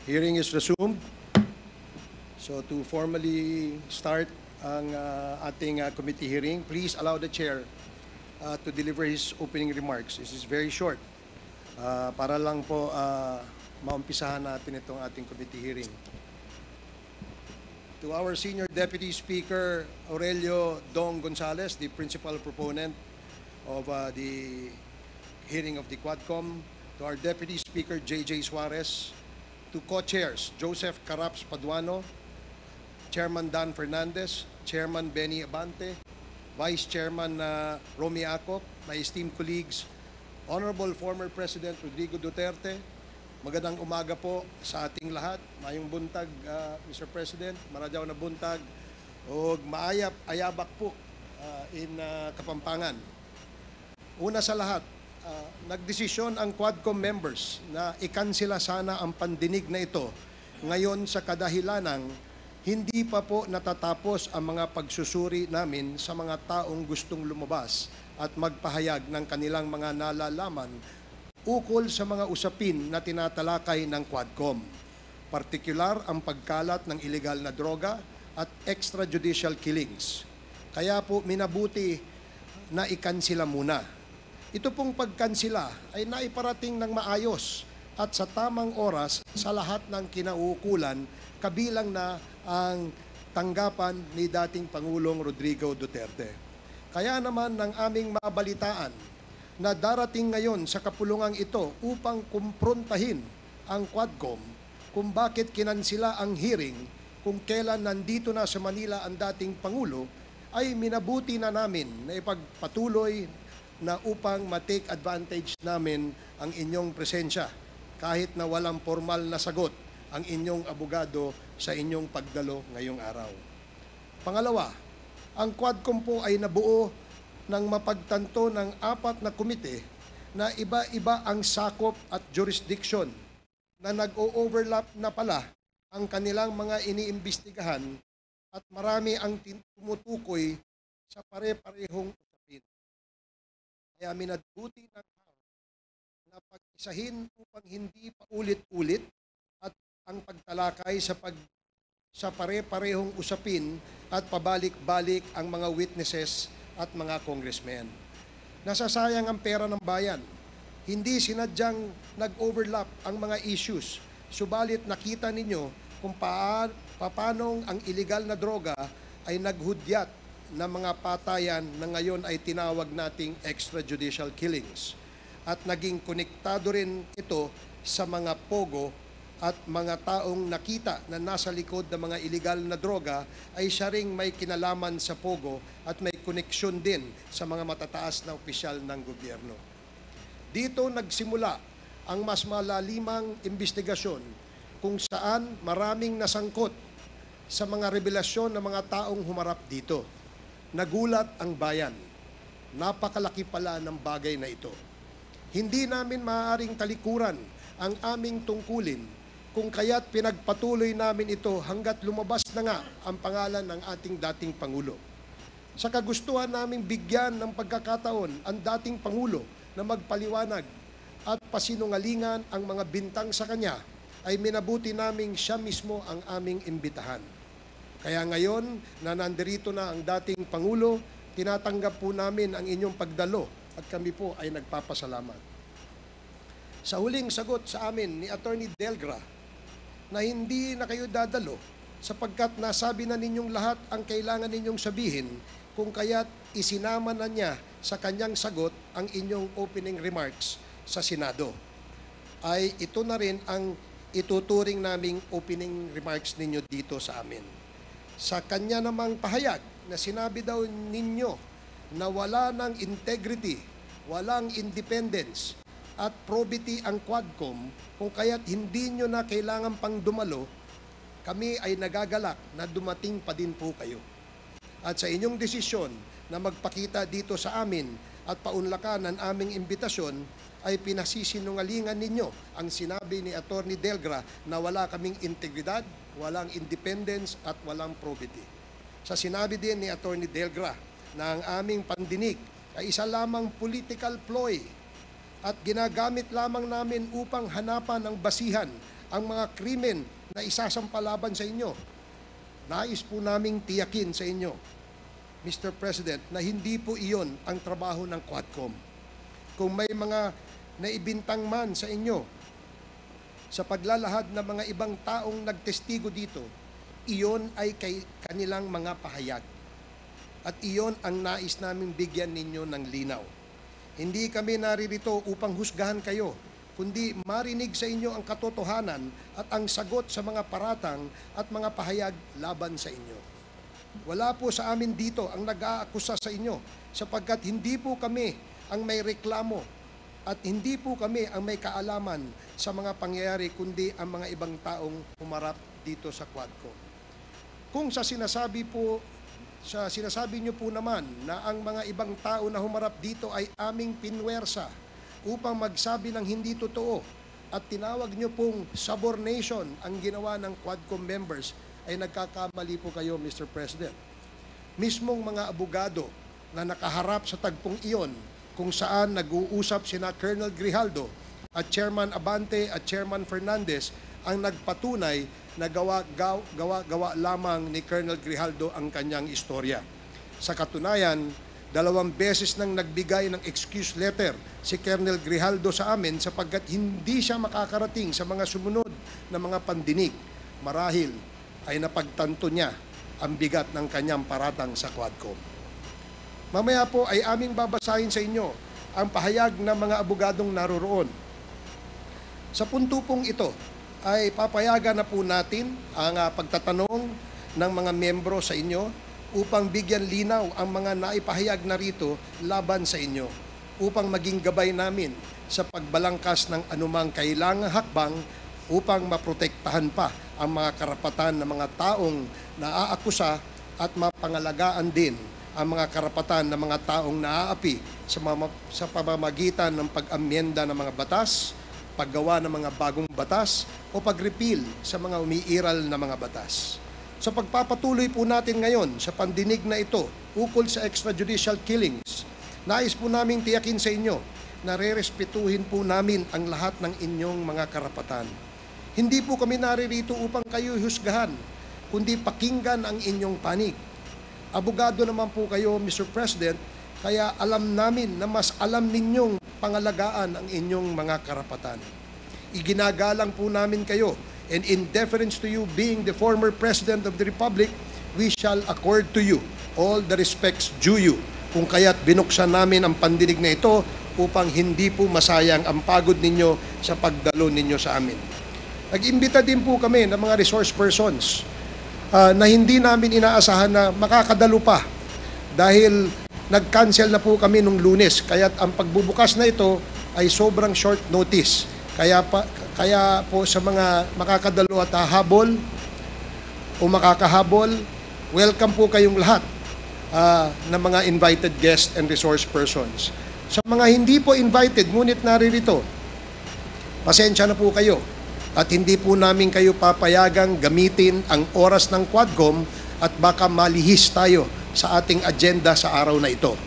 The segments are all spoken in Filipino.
Hearing is resumed. So to formally start ang ating committee hearing, please allow the chair to deliver his opening remarks. This is very short. Para lang po maumpisahan natin itong ating committee hearing. To our Senior Deputy Speaker Aurelio Dong Gonzales, the principal proponent of the hearing of the Quadcom. To our Deputy Speaker J.J. Suarez. To co-chairs Joseph Caraps Paduano, Chairman Dan Fernandez, Chairman Benny Abante, Vice Chairman Romy Acop, my esteemed colleagues, Honorable former President Rodrigo Duterte, magandang umaga po sa ating lahat. Mayong buntag, Mr. President, maradyaw na buntag, o maayap-ayabak po in Kapampangan. Una sa lahat, nagdesisyon ang Quadcom members na ikansela sana ang pandinig na ito ngayon sa kadahilanang hindi pa po natatapos ang mga pagsusuri namin sa mga taong gustong lumabas at magpahayag ng kanilang mga nalalaman ukol sa mga usapin na tinatalakay ng Quadcom. Partikular ang pagkalat ng illegal na droga at extrajudicial killings. Kaya po minabuti na ikansila muna. Ito pong pagkansila ay naiparating ng maayos at sa tamang oras sa lahat ng kinauukulan, kabilang na ang tanggapan ni dating Pangulong Rodrigo Duterte. Kaya naman ng aming mabalitaan na darating ngayon sa kapulungang ito upang kumprontahin ang Quadcom kung bakit kinansila ang hearing kung kailan nandito na sa Manila ang dating Pangulo, ay minabuti na namin na ipagpatuloy na upang ma-take advantage namin ang inyong presensya kahit na walang formal na sagot ang inyong abogado sa inyong pagdalo ngayong araw. Pangalawa, ang Quadcom po ay nabuo ng mapagtanto ng 4 na komite na iba-iba ang sakop at jurisdiction na nag-o-overlap na pala ang kanilang mga iniimbestigahan at marami ang tumutukoy sa pare-parehong usapin. Kaya minabuti ng na pag-isahin upang hindi pa ulit-ulit at ang pagtalakay sa pare-parehong usapin at pabalik-balik ang mga witnesses at mga congressmen. Nasasayang ang pera ng bayan. Hindi sinadyang nag-overlap ang mga issues, subalit nakita ninyo kung paanong ang illegal na droga ay naghudyat na mga patayan na ngayon ay tinawag nating extrajudicial killings. At naging konektado rin ito sa mga pogo at mga taong nakita na nasa likod ng mga illegal na droga ay siya ring may kinalaman sa pogo at may koneksyon din sa mga matataas na opisyal ng gobyerno. Dito nagsimula ang mas malalimang investigasyon kung saan maraming nasangkot sa mga revelasyon ng mga taong humarap dito. Nagulat ang bayan. Napakalaki pala ng bagay na ito. Hindi namin maaaring talikuran ang aming tungkulin kung kaya't pinagpatuloy namin ito hanggat lumabas na nga ang pangalan ng ating dating Pangulo. Sa kagustuhan naming bigyan ng pagkakataon ang dating Pangulo na magpaliwanag at pasinungalingan ang mga bintang sa kanya, ay minabuti naming siya mismo ang aming imbitahan. Kaya ngayon na nandirito na ang dating Pangulo, tinatanggap po namin ang inyong pagdalo at kami po ay nagpapasalamat. Sa huling sagot sa amin ni Attorney Delgra na hindi na kayo dadalo sapagkat nasabi na ninyong lahat ang kailangan ninyong sabihin, kung kaya't isinama na niya sa kanyang sagot ang inyong opening remarks sa Senado. Ay ito na rin ang ituturing naming opening remarks ninyo dito sa amin. Sa kanya namang pahayag na sinabi daw ninyo na wala ng integrity, walang independence at probity ang Quadcom, kung kaya't hindi nyo na kailangan pang dumalo, kami ay nagagalak na dumating pa din po kayo. At sa inyong desisyon na magpakita dito sa amin at paunlakan ang aming imbitasyon, ay pinasisinungalingan ninyo ang sinabi ni Attorney Delgra na wala kaming integridad, walang independence at walang probity. Sa sinabi din ni Attorney Delgra na ang aming pandinig ay isa lamang political ploy at ginagamit lamang namin upang hanapan ng basihan ang mga krimen na isasampalaban sa inyo. Nais po naming tiyakin sa inyo, Mr. President, na hindi po iyon ang trabaho ng Quadcom. Kung may mga naibintang man sa inyo sa paglalahad ng mga ibang taong nagtestigo dito, iyon ay kanilang mga pahayag. At iyon ang nais naming bigyan ninyo ng linaw. Hindi kami naririto upang husgahan kayo, kundi marinig sa inyo ang katotohanan at ang sagot sa mga paratang at mga pahayag laban sa inyo. Wala po sa amin dito ang nag-aakusa sa inyo, sapagkat hindi po kami ang may reklamo at hindi po kami ang may kaalaman sa mga pangyayari, kundi ang mga ibang taong humarap dito sa Quadcom. Kung sa sinasabi niyo po naman na ang mga ibang tao na humarap dito ay aming pinwersa upang magsabi ng hindi totoo at tinawag niyo pong subornation ang ginawa ng Quadcom members, ay nagkakamali po kayo, Mr. President. Mismong mga abogado na nakaharap sa tagpong iyon, kung saan nag-uusap sina Colonel Grijaldo at Chairman Abante at Chairman Fernandez, ang nagpatunay na gawa lamang ni Colonel Grijaldo ang kanyang istorya. Sa katunayan, 2 beses nang nagbigay ng excuse letter si Colonel Grijaldo sa amin sapagkat hindi siya makakarating sa mga sumunod na mga pandinig. Marahil ay napagtanto niya ang bigat ng kanyang paratang sa Quadcom. Mamaya po ay aming babasahin sa inyo ang pahayag ng mga abogadong naroroon. Sa punto pong ito ay papayagan na po natin ang pagtatanong ng mga membro sa inyo upang bigyan linaw ang mga naipahayag na rito laban sa inyo, upang maging gabay namin sa pagbalangkas ng anumang kailangang hakbang upang maprotektahan pa ang mga karapatan ng mga taong naaakusa at mapangalagaan din ang mga karapatan ng mga taong naaapi sa pamamagitan ng pag-amyenda ng mga batas, paggawa ng mga bagong batas o pag-repeal sa mga umiiral na mga batas. Sa pagpapatuloy po natin ngayon sa pandinig na ito ukol sa extrajudicial killings, nais po naming tiyakin sa inyo na rerespetuhin po namin ang lahat ng inyong mga karapatan. Hindi po kami naririto upang kayo husgahan, kundi pakinggan ang inyong panig. Abogado naman po kayo, Mr. President, kaya alam namin na mas alam ninyong pangalagaan ang inyong mga karapatan. Iginagalang po namin kayo, and in deference to you being the former President of the Republic, we shall accord to you all the respects due you. Kung kaya't binuksan namin ang pandinig na ito upang hindi po masayang ang pagod ninyo sa pagdalo ninyo sa amin. Nag-imbita din po kami ng mga resource persons na hindi namin inaasahan na makakadalo pa dahil nag-cancel na po kami nung Lunes. Kaya't ang pagbubukas na ito ay sobrang short notice. Kaya po sa mga makakadalo at hahabol o makakahabol, welcome po kayong lahat ng mga invited guests and resource persons. Sa mga hindi po invited, ngunit naririto, pasensya na po kayo at hindi po namin kayo papayagang gamitin ang oras ng Quadcom at baka malihis tayo sa ating agenda sa araw na ito.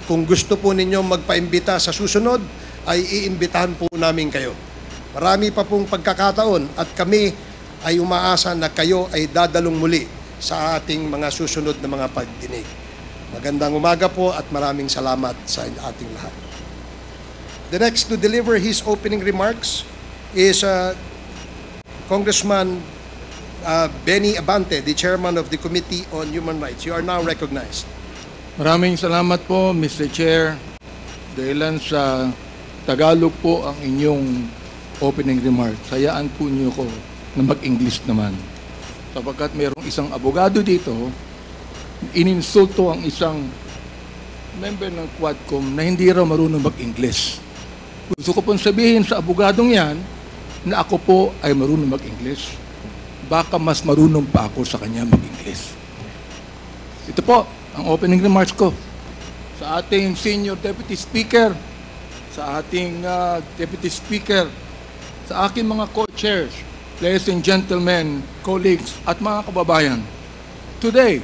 Kung gusto po ninyong magpaimbita sa susunod, ay iimbitahan po namin kayo. Marami pa pong pagkakataon at kami ay umaasa na kayo ay dadalong muli sa ating mga susunod na mga pagdinig. Magandang umaga po at maraming salamat sa ating lahat. The next to deliver his opening remarks is Congressman Benny Abante, the Chairman of the Committee on Human Rights. You are now recognized. Maraming salamat po, Mr. Chair. Dahilan sa Tagalog po ang inyong opening remarks. Hayaan po niyo ko na mag-English naman. Sapagkat mayroong isang abogado dito, ininsulto ang isang member ng Quadcom na hindi raw marunong mag-English. Gusto ko pong sabihin sa abogadong yan na ako po ay marunong mag-English. Baka mas marunong pa ako sa kanya mag-English. Ito po ang opening remarks ko sa ating Senior Deputy Speaker, sa ating Deputy Speaker, sa aking mga co-chairs, ladies and gentlemen, colleagues, at mga kababayan. Today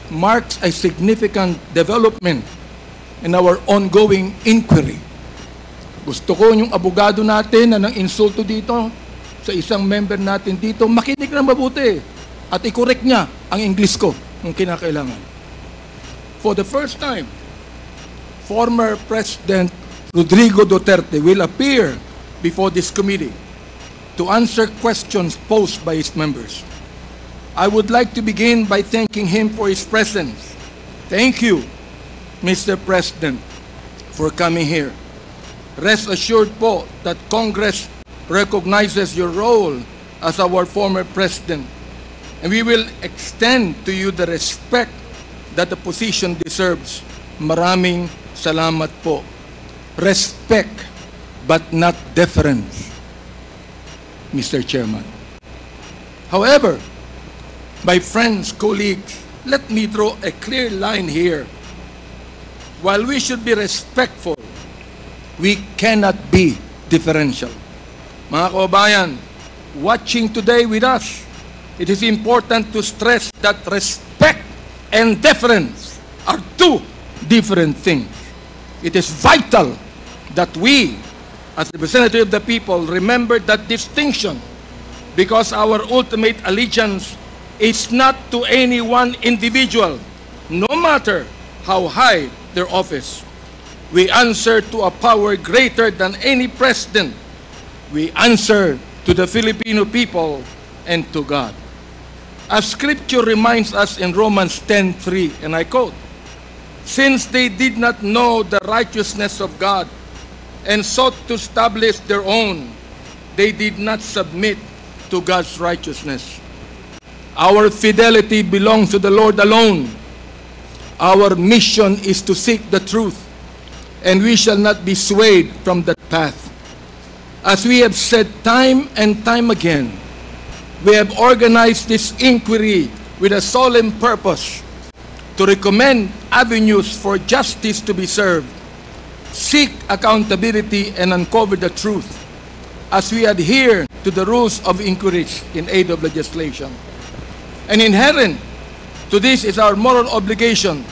marks a significant development in our ongoing inquiry. Gusto ko yung abogado natin na nang insulto dito, sa isang member natin dito, makinig ng mabuti at i-correct niya ang English ko kung kinakailangan. For the first time, former President Rodrigo Duterte will appear before this committee to answer questions posed by his members. I would like to begin by thanking him for his presence. Thank you, Mr. President, for coming here. Rest assured po that Congress recognizes your role as our former president, and we will extend to you the respect that the position deserves. Maraming salamat po. Respect, but not deference, Mr. Chairman. However, my friends, colleagues, let me draw a clear line here. While we should be respectful, we cannot be differential. Mga kababayan, watching today with us, it is important to stress that respect and deference are two different things. It is vital that we, as representatives of the people, remember that distinction, because our ultimate allegiance is not to any one individual, no matter how high their office. We answer to a power greater than any president. We answer to the Filipino people and to God. As Scripture reminds us in Romans 10:3, and I quote, "Since they did not know the righteousness of God and sought to establish their own, they did not submit to God's righteousness." Our fidelity belongs to the Lord alone. Our mission is to seek the truth, and we shall not be swayed from that path. As we have said time and time again, we have organized this inquiry with a solemn purpose to recommend avenues for justice to be served, seek accountability, and uncover the truth as we adhere to the rules of inquiries in aid of legislation. And inherent to this is our moral obligation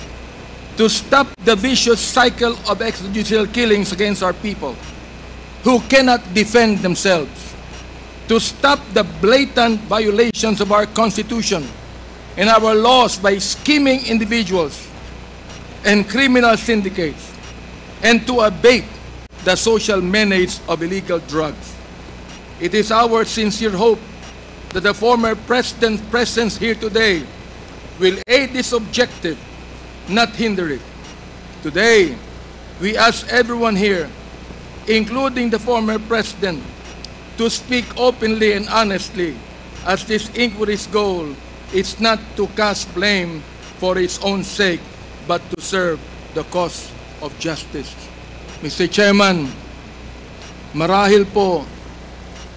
to stop the vicious cycle of extrajudicial killings against our people who cannot defend themselves, to stop the blatant violations of our Constitution and our laws by scheming individuals and criminal syndicates, and to abate the social menace of illegal drugs. It is our sincere hope that the former president's presence here today will aid this objective, not hinder it. Today, we ask everyone here, including the former president, to speak openly and honestly, as this inquiry's goal is not to cast blame for its own sake, but to serve the cause of justice. Mr. Chairman, marahil po,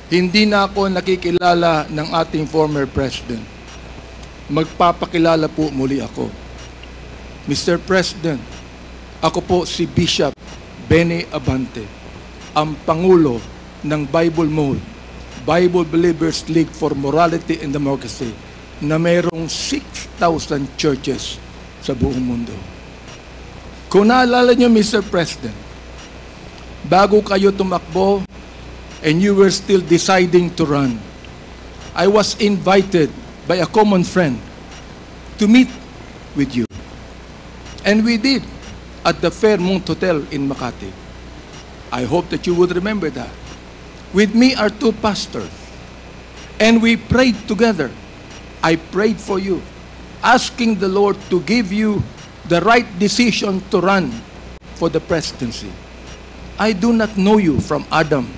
hindi na ako nakikilala ng ating former president. Magpapakilala po muli ako. Mr. President, ako po si Bishop Benny Abante, ang Pangulo ng Bible Mode, Bible Believers League for Morality and Democracy, na mayroong 6,000 churches sa buong mundo. Kung naalala niyo, Mr. President, bago kayo tumakbo, and you were still deciding to run, I was invited by a common friend to meet with you. And we did at the Fairmont Hotel in Makati. I hope that you would remember that. With me are two pastors, and we prayed together. I prayed for you, asking the Lord to give you the right decision to run for the presidency. I do not know you from Adam,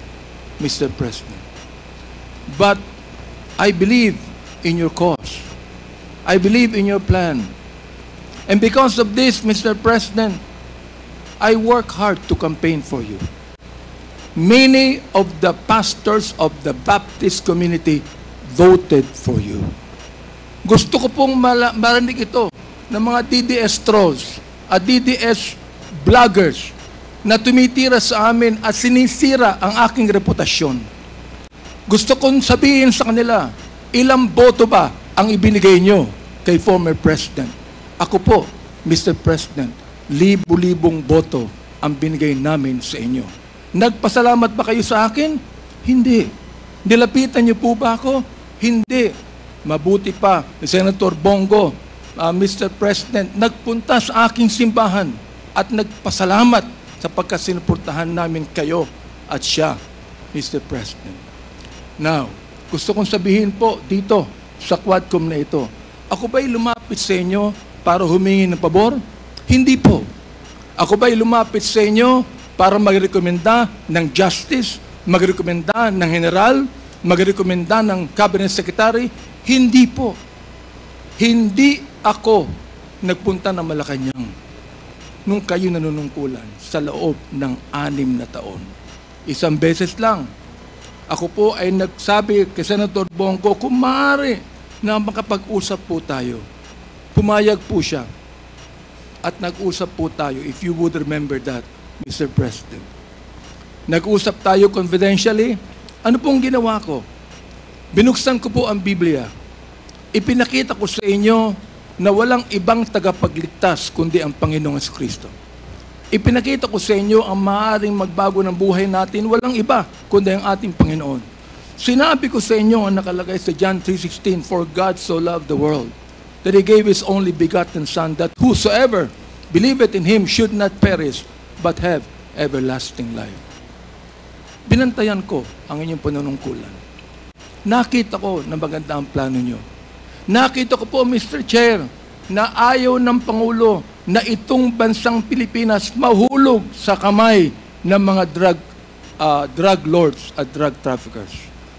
Mr. President, but I believe in your cause. I believe in your plan. And because of this, Mr. President, I work hard to campaign for you. Many of the pastors of the Baptist community voted for you. Gusto ko pong marinig ito ng mga DDS trolls at DDS vloggers na tumitira sa amin at sinisira ang aking reputasyon. Gusto kong sabihin sa kanila, ilang boto ba ang ibinigay nyo kay former President? Ako po, Mr. President, libu-libong boto ang binigay namin sa inyo. Nagpasalamat ba kayo sa akin? Hindi. Nilapitan niyo po ba ako? Hindi. Mabuti pa, Senator Bongo, Mr. President, nagpunta sa aking simbahan at nagpasalamat sapagkat sinuportahan namin kayo at siya, Mr. President. Now, gusto kong sabihin po dito sa Quadcom na ito, ako ba'y lumapit sa inyo para humingi ng pabor? Hindi po. Ako ba'y lumapit sa inyo para magrekomenda ng justice, magrekomenda ng general, magrekomenda ng cabinet secretary? Hindi po. Hindi ako nagpunta ng Malacanang nung kayo nanunungkulan sa loob ng 6 na taon. Isang beses lang. Ako po ay nagsabi kay Senator Bongo, kung maaari na makapag-usap po tayo. Pumayag po siya. At nag-usap po tayo, if you would remember that, Mr. President. Nag-usap tayo confidentially. Ano pong ginawa ko? Binuksan ko po ang Biblia. Ipinakita ko sa inyo na walang ibang tagapagligtas kundi ang Panginoong Kristo. Ipinakita ko sa inyo ang maaaring magbago ng buhay natin, walang iba kundi ang ating Panginoon. Sinabi ko sa inyo ang nakalagay sa John 3:16, "For God so loved the world, that He gave His only begotten Son, that whosoever believeth in Him should not perish, but have everlasting life." Binantayan ko ang inyong panunungkulan. Nakita ko na maganda ang plano nyo. Nakita ko po, Mr. Chair, na ayaw ng Pangulo na itong bansang Pilipinas mahulog sa kamay ng mga drug lords at drug traffickers.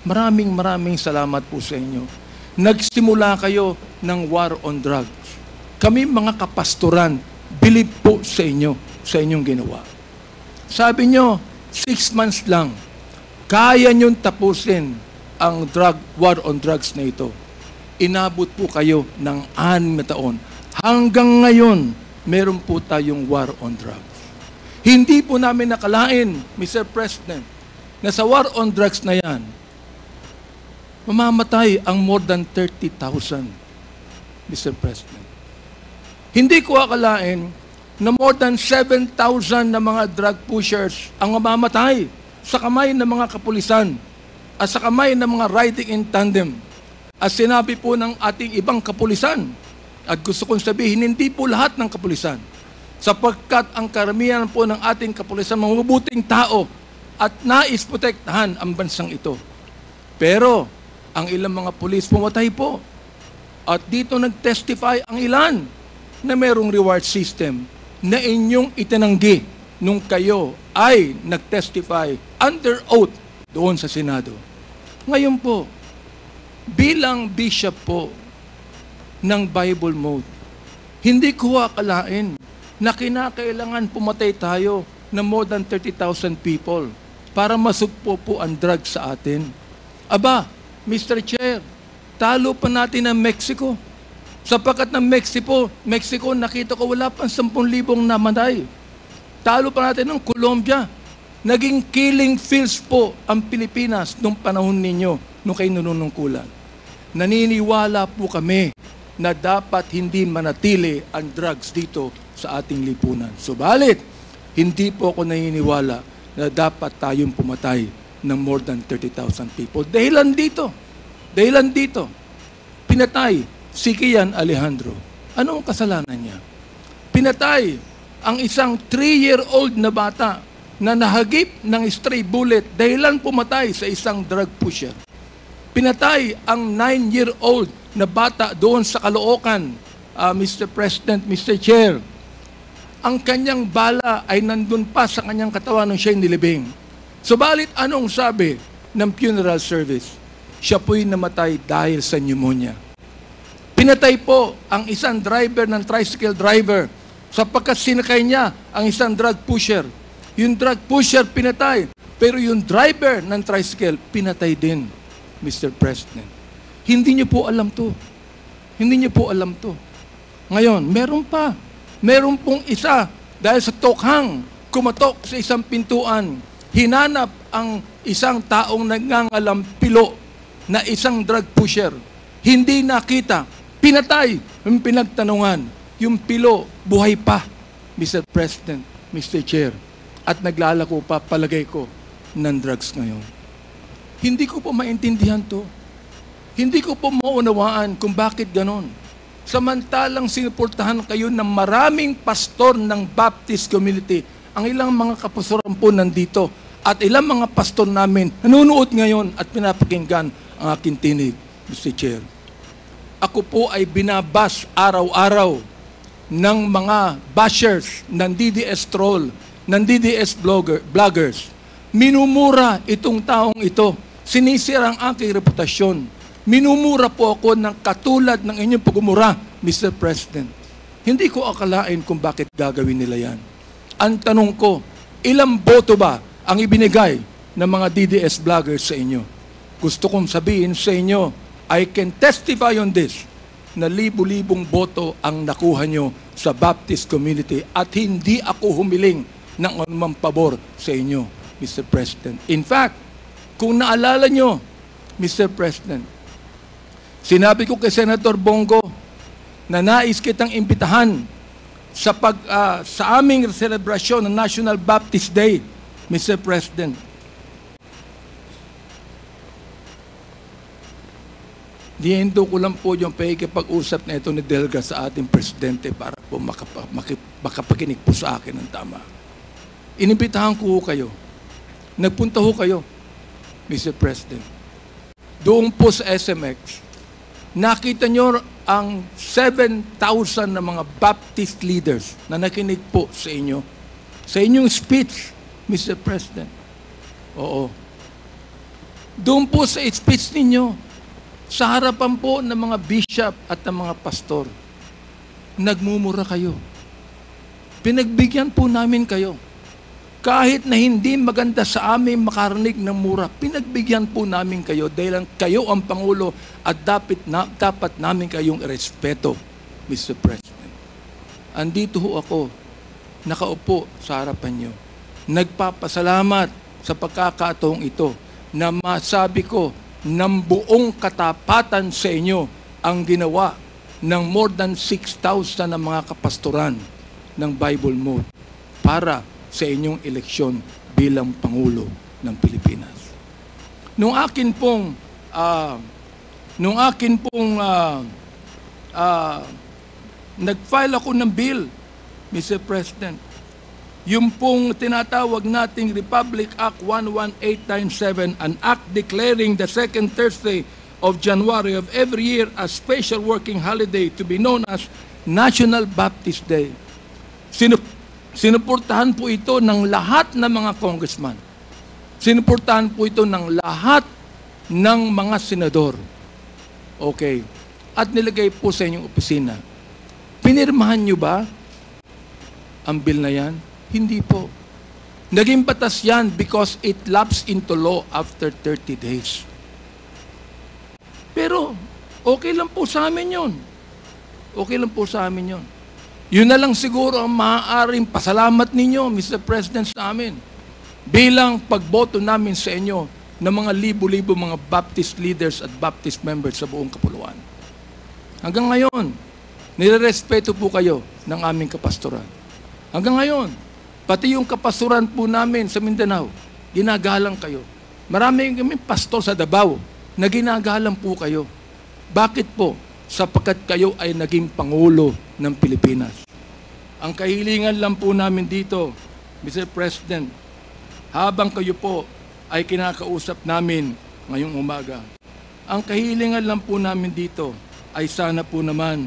Maraming salamat po sa inyo. Nagsimula kayo ng war on drugs. Kami mga kapastoran, believe po sa inyo, sa inyong ginawa. Sabi nyo, 6 months lang, kaya nyong tapusin ang war on drugs na ito. Inabot po kayo ng 6 na taon. Hanggang ngayon, meron po tayong war on drugs. Hindi po namin nakalain, Mr. President, na sa war on drugs na yan, mamamatay ang more than 30,000, Mr. President. Hindi ko akalain na more than 7,000 na mga drug pushers ang mamamatay sa kamay ng mga kapulisan at sa kamay ng mga riding in tandem. At sinabi po ng ating ibang kapulisan, at gusto kong sabihin, hindi po lahat ng kapulisan, sapagkat ang karamihan po ng ating kapulisan, mga mabuting tao, at nais protektahan ang bansang ito. Pero, ang ilang mga pulis pumatay po. At dito nag-testify ang ilan na merong reward system na inyong itinanggi nung kayo ay nag-testify under oath doon sa Senado. Ngayon po, bilang bishop po ng Bible Mode, hindi ko akalain na kinakailangan pumatay tayo ng more than 30,000 people para masugpo po ang drugs sa atin. Aba, Mr. Chair, talo pa natin ang Mexico. Sapagkat ng Mexico, nakita ko wala pang 10,000 namatay. Talo pa natin ng Colombia. Naging killing fields po ang Pilipinas nung panahon ninyo, nung kayo nanunungkulan. Naniniwala po kami na dapat hindi manatili ang drugs dito sa ating lipunan. Subalit, hindi po ako naniniwala na dapat tayong pumatay ng more than 30,000 people. Dahilan dito, pinatay si Kian Alejandro. Anong kasalanan niya? Pinatay ang isang 3-year-old na bata na nahagip ng stray bullet dahilan pumatay sa isang drug pusher. Pinatay ang 9-year-old na bata doon sa Caloocan, Mr. President, Mr. Chair. Ang kanyang bala ay nandun pa sa kanyang katawan nung siya'y nilibing. Subalit anong sabi ng funeral service? Siya po'y namatay dahil sa pneumonia. Pinatay po ang isang driver ng tricycle driver sapagkat sinakay niya ang isang drug pusher. Yung drug pusher pinatay, pero yung driver ng tricycle pinatay din, Mr. President. Hindi niyo po alam to. Ngayon, meron pong isa dahil sa tokhang kumatok sa isang pintuan, hinanap ang isang taong nangangalampilo na isang drug pusher. Hindi nakita, pinatay, yung pinagtanungan, yung pilo, buhay pa, Mr. President, Mr. Chair, at naglalako pa, palagay ko, ng drugs ngayon. Hindi ko po maintindihan to. Hindi ko po maunawaan kung bakit ganon. Samantalang sinuportahan kayo ng maraming pastor ng Baptist community. Ang ilang mga kapastoran po nandito at ilang mga pastor namin nanonood ngayon at pinapakinggan ang aking tinig, Mr. Chair. Ako po ay binabas araw-araw ng mga bashers ng DDS troll, ng DDS vloggers. Minumura itong taong ito. Sinisira ang aking reputasyon. Minumura po ako ng katulad ng inyong pagmumura, Mr. President. Hindi ko akalain kung bakit gagawin nila yan. Ang tanong ko, ilang boto ba ang ibinigay ng mga DDS vloggers sa inyo? Gusto kong sabihin sa inyo, I can testify on this, na libu-libong boto ang nakuha nyo sa Baptist community at hindi ako humiling ng anumang pabor sa inyo, Mr. President. In fact, kung naalala nyo, Mr. President, sinabi ko kay Senator Bongo na nais kitang imbitahan sa aming selebrasyon ng National Baptist Day, Mr. President. Dihindo ko lang po yung pakikipag-usap na ito ni Delga sa ating presidente para po makapakinig po sa akin ng tama. Inimbitahan ko kayo. Nagpunta ho kayo, Mr. President. Doon po sa SMX, nakita nyo ang 7,000 na mga Baptist leaders na nakinig po sa inyo. Sa inyong speech, Mr. President. Oo. Doon po sa speech ninyo, sa harapan po ng mga bishop at ng mga pastor, nagmumura kayo. Pinagbigyan po namin kayo. Kahit na hindi maganda sa amin makarinig ng mura, pinagbigyan po namin kayo dahil kayo ang Pangulo at dapat namin kayong irespeto, Mr. President. Andito ho ako, nakaupo sa harapan nyo. Nagpapasalamat sa pagkakataong ito na masabi ko ng buong katapatan sa inyo ang ginawa ng more than 6,000 na mga kapastoran ng Bible Mode para sa inyong eleksyon bilang Pangulo ng Pilipinas. Nung akin pong nag-file ako ng bill, Mr. President, yung pong tinatawag nating Republic Act 11897, an act declaring the second Thursday of January of every year as special working holiday to be known as National Baptist Day. Sinuportahan po ito ng lahat ng mga congressman. Sinuportahan po ito ng lahat ng mga senador. Okay. At nilagay po sa inyong opisina. Pinirmahan nyo ba ang bill na yan? Hindi po. Naging batas yan because it lapsed into law after 30 days. Pero, okay lang po sa amin yun. Okay lang po sa amin yun. Yun na lang siguro ang maaaring pasalamat ninyo, Mr. President, sa amin. Bilang pagboto namin sa inyo ng mga libo-libo mga Baptist leaders at Baptist members sa buong kapuluan. Hanggang ngayon, nirerespeto po kayo ng aming kapastoran. Hanggang ngayon, pati yung kapastoran po namin sa Mindanao, ginagalang kayo. Maraming kami pastor sa Davao na ginagalang po kayo. Bakit po? Sapagkat kayo ay naging Pangulo ng Pilipinas. Ang kahilingan lang po namin dito, Mr. President, habang kayo po ay kinakausap namin ngayong umaga, ang kahilingan lang po namin dito ay sana po naman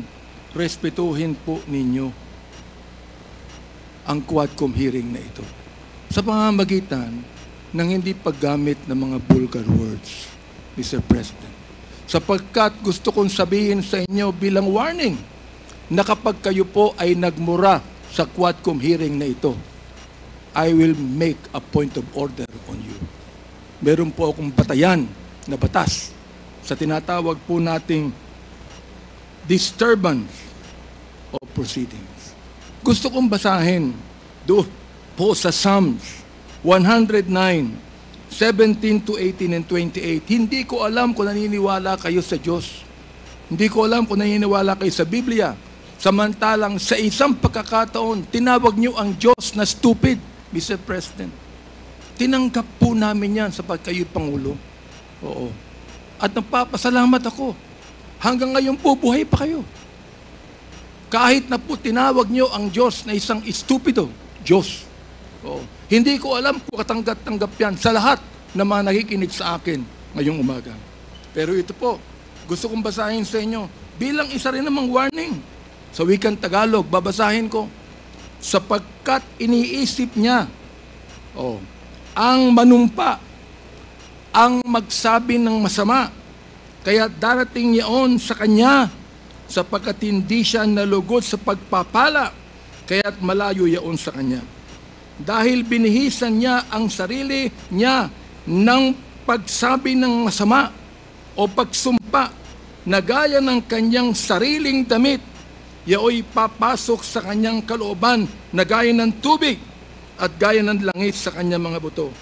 respetuhin po ninyo ang Quadcom hearing na ito sa pamamagitan ng hindi paggamit ng mga vulgar words, Mr. President. Sapagkat gusto kong sabihin sa inyo bilang warning na kapag kayo po ay nagmura sa Quadcom hearing na ito, I will make a point of order on you. Meron po akong batayan na batas sa tinatawag po nating disturbance of proceedings. Gusto kong basahin doon po sa Psalms 109, 17 to 18 and 28. Hindi ko alam kung naniniwala kayo sa Diyos. Hindi ko alam kung naniniwala kayo sa Biblia. Samantalang sa isang pagkakataon, tinawag niyo ang Diyos na stupid, Mr. President. Tinanggap po namin yan sapagkat kayo Pangulo. Oo. At nagpapasalamat ako. Hanggang ngayon po, buhay pa kayo. Kahit na po tinawag niyo ang Diyos na isang estupido, Diyos. Oo. Hindi ko alam kung katanggap-tanggap yan sa lahat na mga nakikinig sa akin ngayong umaga. Pero ito po, gusto kong basahin sa inyo bilang isa rin namang warning. Sa wikang Tagalog, babasahin ko. Sapagkat iniisip niya, ang manumpa, ang magsabi ng masama, kaya darating yaon sa kanya, sapagkat hindi siya nalugod sa pagpapala, kaya't malayo yaon sa kanya. Dahil binihisan niya ang sarili niya ng pagsabi ng masama o pagsumpa na gaya ng kanyang sariling damit, yaoy papasok sa kanyang kalooban na gaya ng tubig at gaya ng langit sa kanyang mga buto.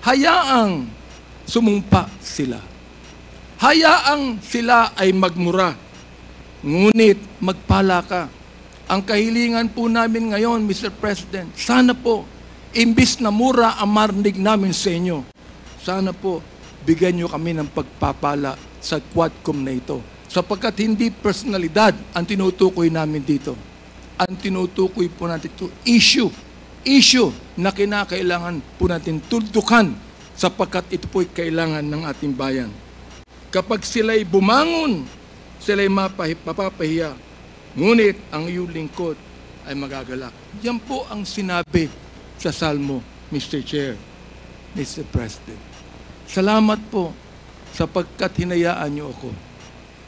Hayaang sumumpa sila. Hayaang sila ay magmura. Ngunit magpala ka. Ang kahilingan po namin ngayon, Mr. President, sana po, imbis na mura ang marinig namin sa inyo, sana po, bigyan nyo kami ng pagpapala sa Quadcom na ito. Sapagkat hindi personalidad ang tinutukoy namin dito. Ang tinutukoy po natin ito, issue na kinakailangan po natin tuldukan sapagkat ito po'y kailangan ng ating bayan. Kapag sila'y bumangon, sila'y mapapahiya, ngunit ang iyong lingkod ay magagalak. Yan po ang sinabi sa Salmo, Mr. Chair, Mr. President. Salamat po sapagkat hinayaan niyo ako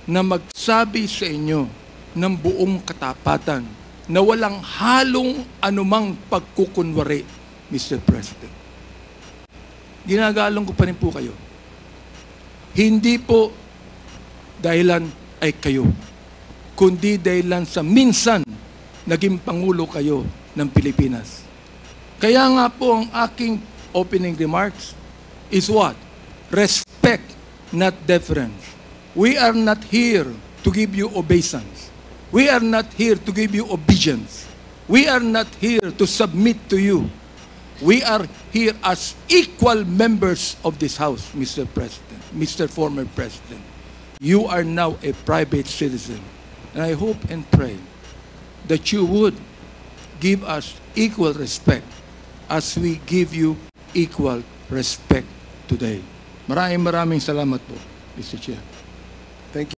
na magsabi sa inyo ng buong katapatan na walang halong anumang pagkukunwari, Mr. President. Ginagalang ko pa rin po kayo. Hindi po dahilan ay kayo, kundi dahilan sa minsan naging Pangulo kayo ng Pilipinas. Kaya nga po ang aking opening remarks is what? Respect, not deference. We are not here to give you obeisance. We are not here to give you obedience. We are not here to submit to you. We are here as equal members of this House, Mr. President, Mr. Former President. You are now a private citizen. And I hope and pray that you would give us equal respect as we give you equal respect today. Maraming salamat po, Mr. Chair.